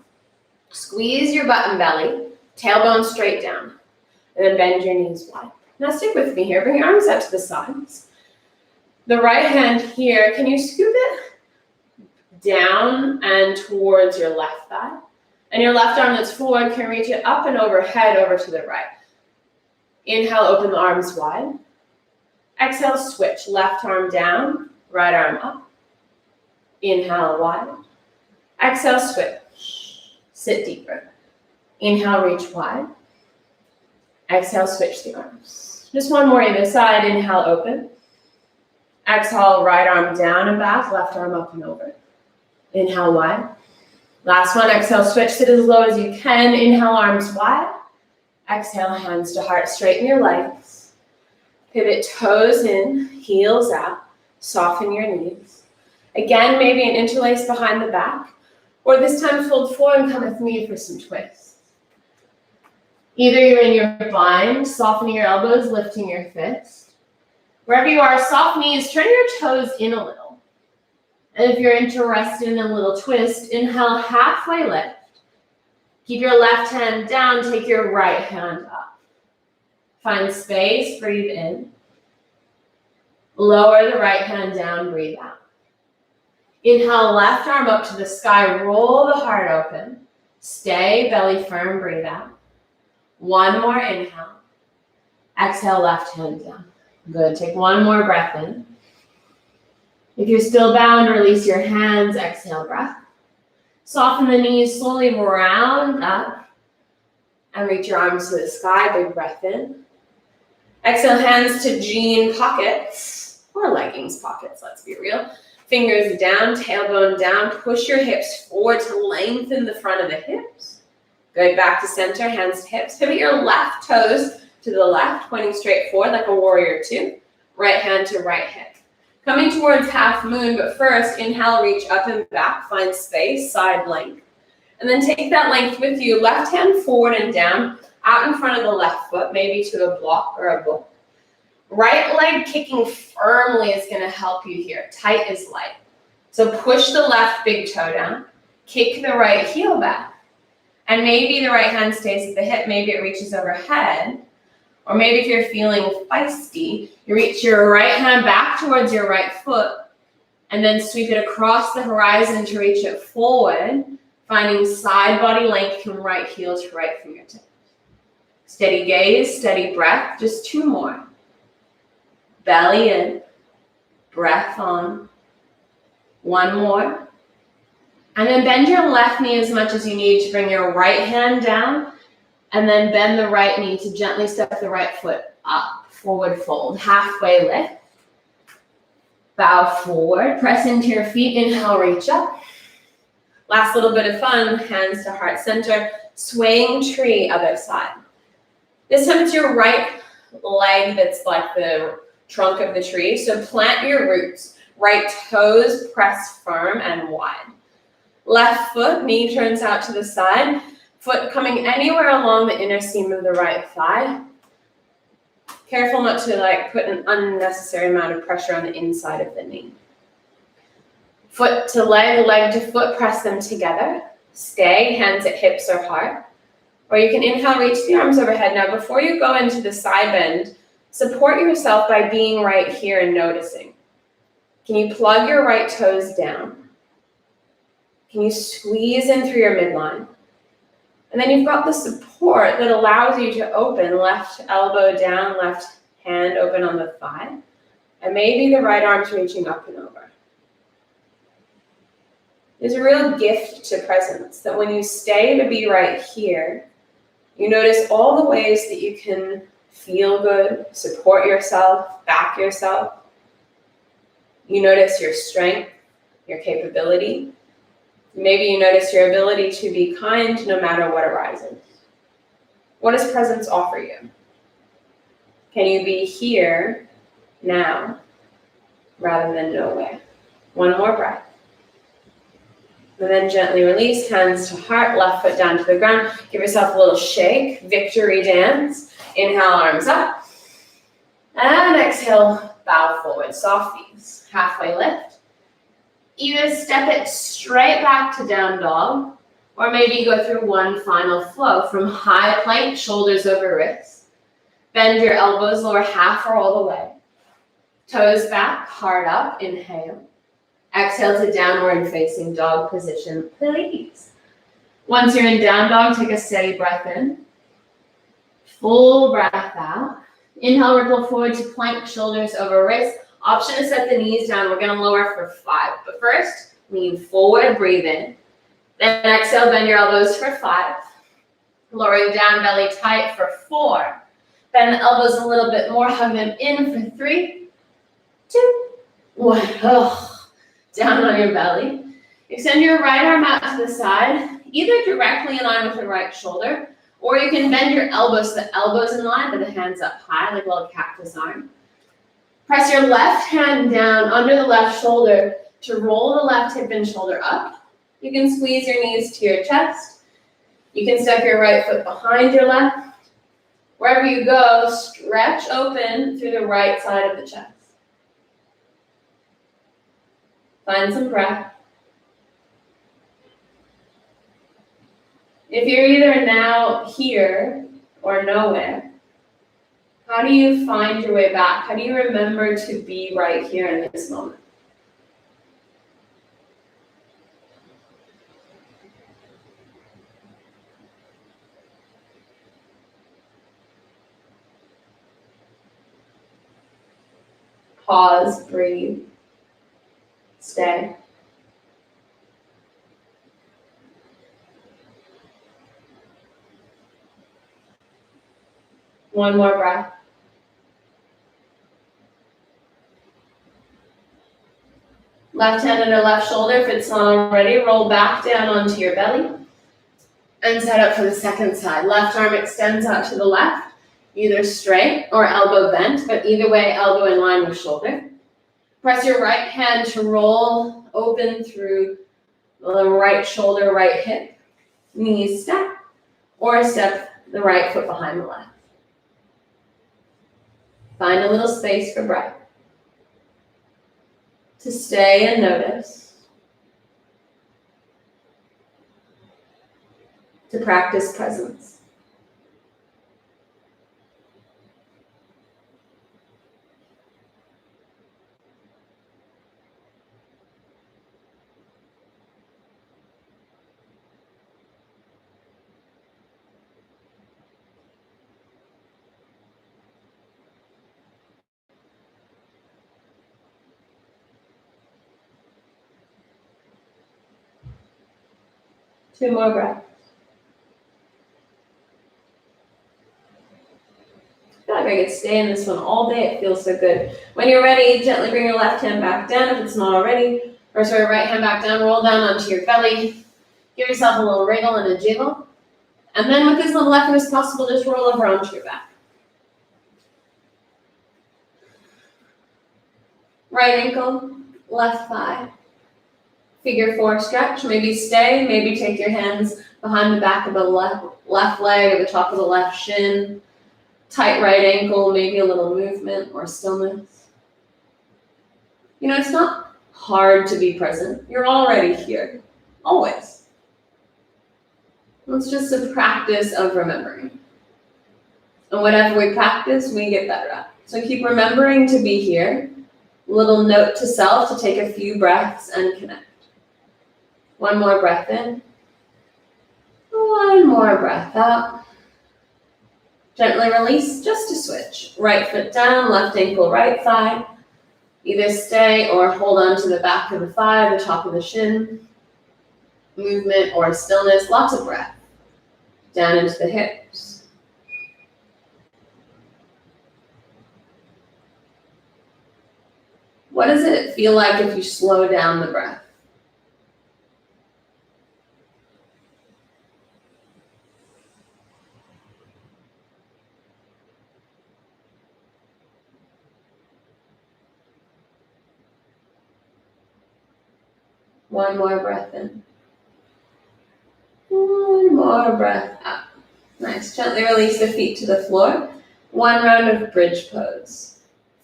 Squeeze your butt and belly, tailbone straight down. And then bend your knees wide. Now stick with me here, bring your arms out to the sides. The right hand here, can you scoop it down and towards your left thigh? And your left arm that's forward can reach it up and overhead over to the right. Inhale, open the arms wide. Exhale, switch. Left arm down, right arm up. Inhale, wide. Exhale, switch. Sit deeper. Inhale, reach wide. Exhale, switch the arms. Just one more either side. Inhale, open. Exhale, right arm down and back, left arm up and over. Inhale, wide. Last one, exhale, switch, sit as low as you can. Inhale, arms wide. Exhale, hands to heart, straighten your legs. Pivot toes in, heels out. Soften your knees. Again, maybe an interlace behind the back. Or this time, fold forward and come with me for some twists. Either you're in your bind, softening your elbows, lifting your fist. Wherever you are, soft knees, turn your toes in a little. And if you're interested in a little twist, inhale, halfway lift. Keep your left hand down, take your right hand up. Find space, breathe in. Lower the right hand down, breathe out. Inhale, left arm up to the sky, roll the heart open. Stay, belly firm, breathe out. One more inhale. Exhale, left hand down. Good, take one more breath in. If you're still bound, release your hands, exhale, breath. Soften the knees, slowly round up. And reach your arms to the sky, big breath in. Exhale, hands to jean pockets, or leggings pockets, let's be real. Fingers down, tailbone down, push your hips forward to lengthen the front of the hips. Good, back to center, hands to hips. Pivot your left toes to the left, pointing straight forward like a warrior two. Right hand to right hip. Coming towards half moon, but first, inhale, reach up and back, find space, side length. And then take that length with you, left hand forward and down, out in front of the left foot, maybe to a block or a book. Right leg kicking firmly is going to help you here, tight as light. So push the left big toe down, kick the right heel back. And maybe the right hand stays at the hip, maybe it reaches overhead. Or maybe if you're feeling feisty, you reach your right hand back towards your right foot and then sweep it across the horizon to reach it forward, finding side body length from right heel to right fingertip. Steady gaze, steady breath, just two more. Belly in, breath on. One more. And then bend your left knee as much as you need to bring your right hand down. And then bend the right knee to gently step the right foot up, forward fold, halfway lift. Bow forward, press into your feet, inhale, reach up. Last little bit of fun, hands to heart center, swaying tree, other side. This time it's your right leg that's like the trunk of the tree, so plant your roots. Right toes press firm and wide. Left foot, knee turns out to the side. Foot coming anywhere along the inner seam of the right thigh. Careful not to put an unnecessary amount of pressure on the inside of the knee. Foot to leg, leg to foot, press them together. Stay, hands at hips or heart. Or you can inhale, reach the arms overhead. Now before you go into the side bend, support yourself by being right here and noticing. Can you plug your right toes down? Can you squeeze in through your midline? And then you've got the support that allows you to open, left elbow down, left hand open on the thigh. And maybe the right arm's reaching up and over. There's a real gift to presence that when you stay to be right here, you notice all the ways that you can feel good, support yourself, back yourself. You notice your strength, your capability. Maybe you notice your ability to be kind no matter what arises. What does presence offer you? Can you be here now rather than nowhere? One more breath. And then gently release, hands to heart, left foot down to the ground. Give yourself a little shake, victory dance. Inhale, arms up. And exhale, bow forward, soft knees. Halfway lift. Either step it straight back to down dog, or maybe go through one final flow from high plank, shoulders over wrists. Bend your elbows, lower half or all the way. Toes back, heart up, inhale. Exhale to downward facing dog position, please. Once you're in down dog, take a steady breath in. Full breath out. Inhale, ripple forward to plank, shoulders over wrists. Option to set the knees down. We're going to lower for 5. But first, lean forward, breathe in. Then exhale, bend your elbows for 5. Lowering down, belly tight for 4. Bend the elbows a little bit more, hug them in for 3, 2, 1. Down on your belly. Extend your right arm out to the side, either directly in line with the right shoulder, or you can bend your elbows so the elbows in line, but the hands up high, like a little cactus arm. Press your left hand down under the left shoulder to roll the left hip and shoulder up. You can squeeze your knees to your chest. You can step your right foot behind your left. Wherever you go, stretch open through the right side of the chest. Find some breath. If you're either now here or nowhere, how do you find your way back? How do you remember to be right here in this moment? Pause, breathe, stay. One more breath. Left hand under left shoulder, if it's not already, roll back down onto your belly and set up for the second side. Left arm extends out to the left, either straight or elbow bent, but either way, elbow in line with shoulder. Press your right hand to roll open through the right shoulder, right hip, knees step, or step the right foot behind the left. Find a little space for breath. To stay and notice. To practice presence. Two more breaths. I feel like I could stay in this one all day. It feels so good. When you're ready, gently bring your left hand back down if it's not already. Or sorry, right hand back down, roll down onto your belly. Give yourself a little wriggle and a jiggle. And then with as little effort as possible, just roll over onto your back. Right ankle, left thigh. Figure 4 stretch. Maybe stay, maybe take your hands behind the back of the left leg or the top of the left shin. Tight right ankle, maybe a little movement or stillness. You know, it's not hard to be present. You're already here, always. It's just a practice of remembering. And whatever we practice, we get better at. So keep remembering to be here. Little note to self to take a few breaths and connect. One more breath in. One more breath out. Gently release, just to switch. Right foot down, left ankle, right thigh. Either stay or hold on to the back of the thigh, the top of the shin. Movement or stillness, lots of breath. Down into the hips. What does it feel like if you slow down the breath? One more breath in. One more breath out. Nice. Gently release the feet to the floor. One round of bridge pose.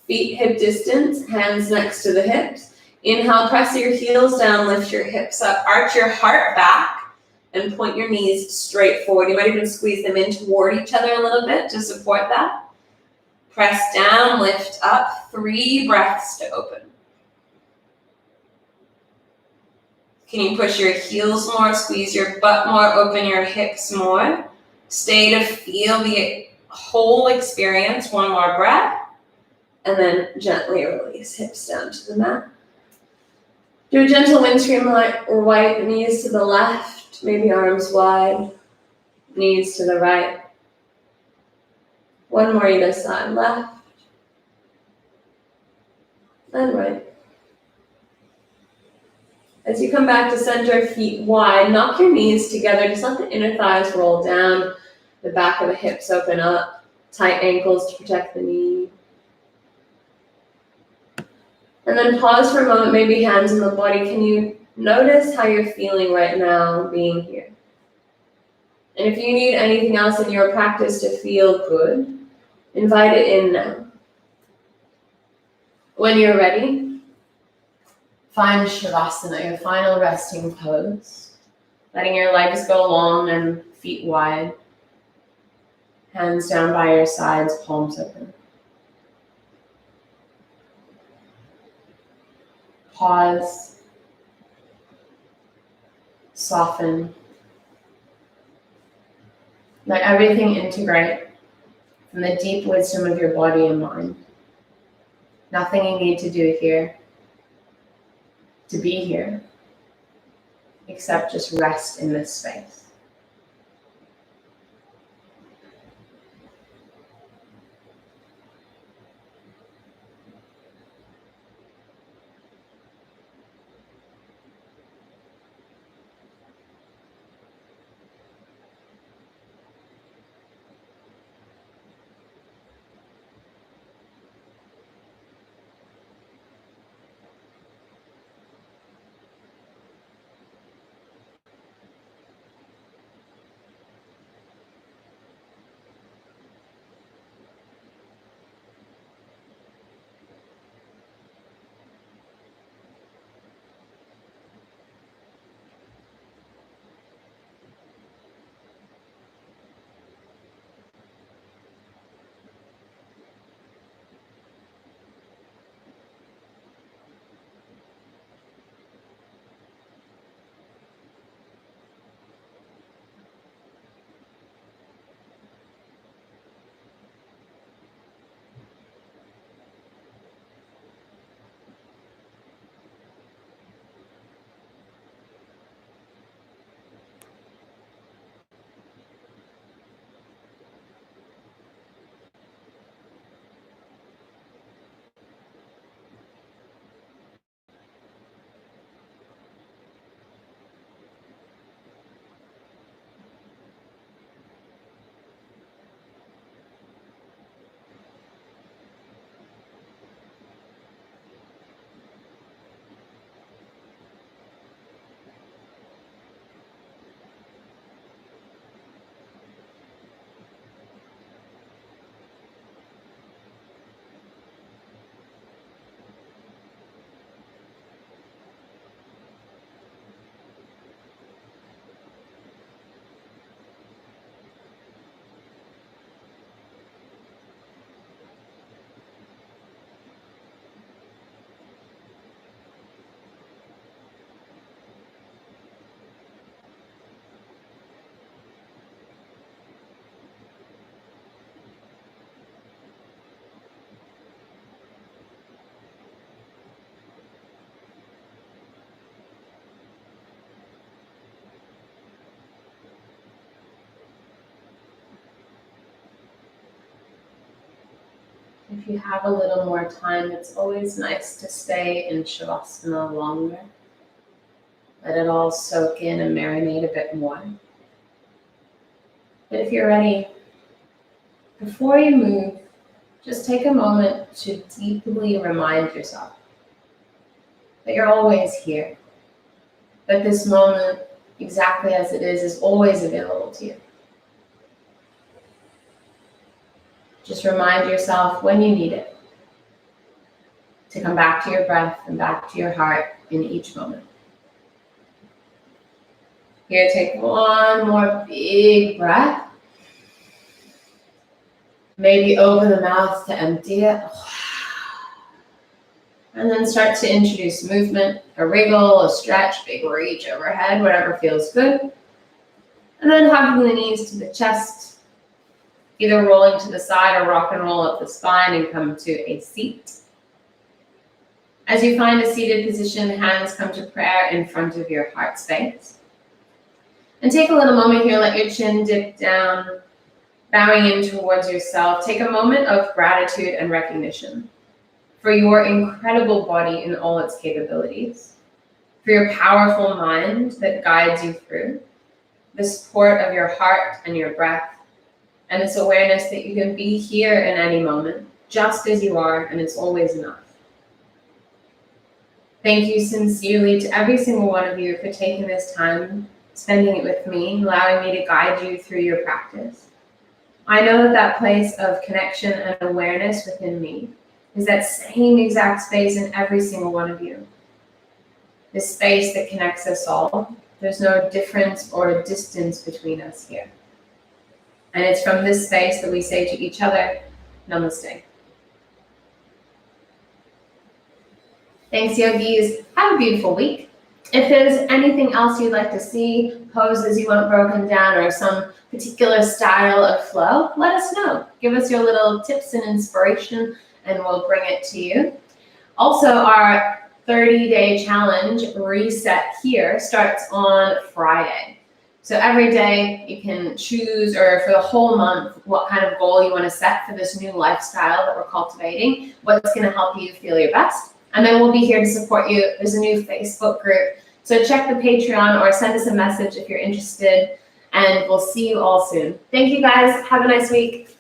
Feet hip distance, hands next to the hips. Inhale, press your heels down, lift your hips up, arch your heart back, and point your knees straight forward. You might even squeeze them in toward each other a little bit to support that. Press down, lift up, 3 breaths to open. Can you push your heels more, squeeze your butt more, open your hips more? Stay to feel the whole experience. One more breath, and then gently release, hips down to the mat. Do a gentle windscreen wipe, knees to the left, maybe arms wide, knees to the right. One more either side, left and right. As you come back to center, feet wide, knock your knees together, just let the inner thighs roll down, the back of the hips open up, tight ankles to protect the knee. And then pause for a moment, maybe hands on the body. Can you notice how you're feeling right now being here? And if you need anything else in your practice to feel good, invite it in now. When you're ready, find Shavasana, your final resting pose. Letting your legs go long and feet wide. Hands down by your sides, palms open. Pause. Soften. Let everything integrate from the deep wisdom of your body and mind. Nothing you need to do here to be here, except just rest in this space. If you have a little more time, it's always nice to stay in Shavasana longer. Let it all soak in and marinate a bit more. But if you're ready, before you move, just take a moment to deeply remind yourself that you're always here. that this moment, exactly as it is always available to you. Just remind yourself when you need it to come back to your breath and back to your heart in each moment. Here, take one more big breath. Maybe open the mouth to empty it. And then start to introduce movement, a wriggle, a stretch, big reach overhead, whatever feels good. And then hugging the knees to the chest, either rolling to the side or rock and roll up the spine and come to a seat. As you find a seated position, hands come to prayer in front of your heart space. And take a little moment here, let your chin dip down, bowing in towards yourself. Take a moment of gratitude and recognition for your incredible body in all its capabilities, for your powerful mind that guides you through, the support of your heart and your breath, and this awareness that you can be here in any moment, just as you are, and it's always enough. Thank you sincerely to every single one of you for taking this time, spending it with me, allowing me to guide you through your practice. I know that that place of connection and awareness within me is that same exact space in every single one of you. This space that connects us all. There's no difference or distance between us here. And it's from this space that we say to each other, Namaste. Thanks, yogis. Have a beautiful week. If there's anything else you'd like to see, poses you want broken down, or some particular style of flow, let us know. Give us your little tips and inspiration, and we'll bring it to you. Also, our 30-day challenge reset here starts on Friday. So every day you can choose, or for the whole month, what kind of goal you want to set for this new lifestyle that we're cultivating, what's going to help you feel your best. And then we'll be here to support you. There's a new Facebook group. So check the Patreon or send us a message if you're interested, and we'll see you all soon. Thank you guys. Have a nice week.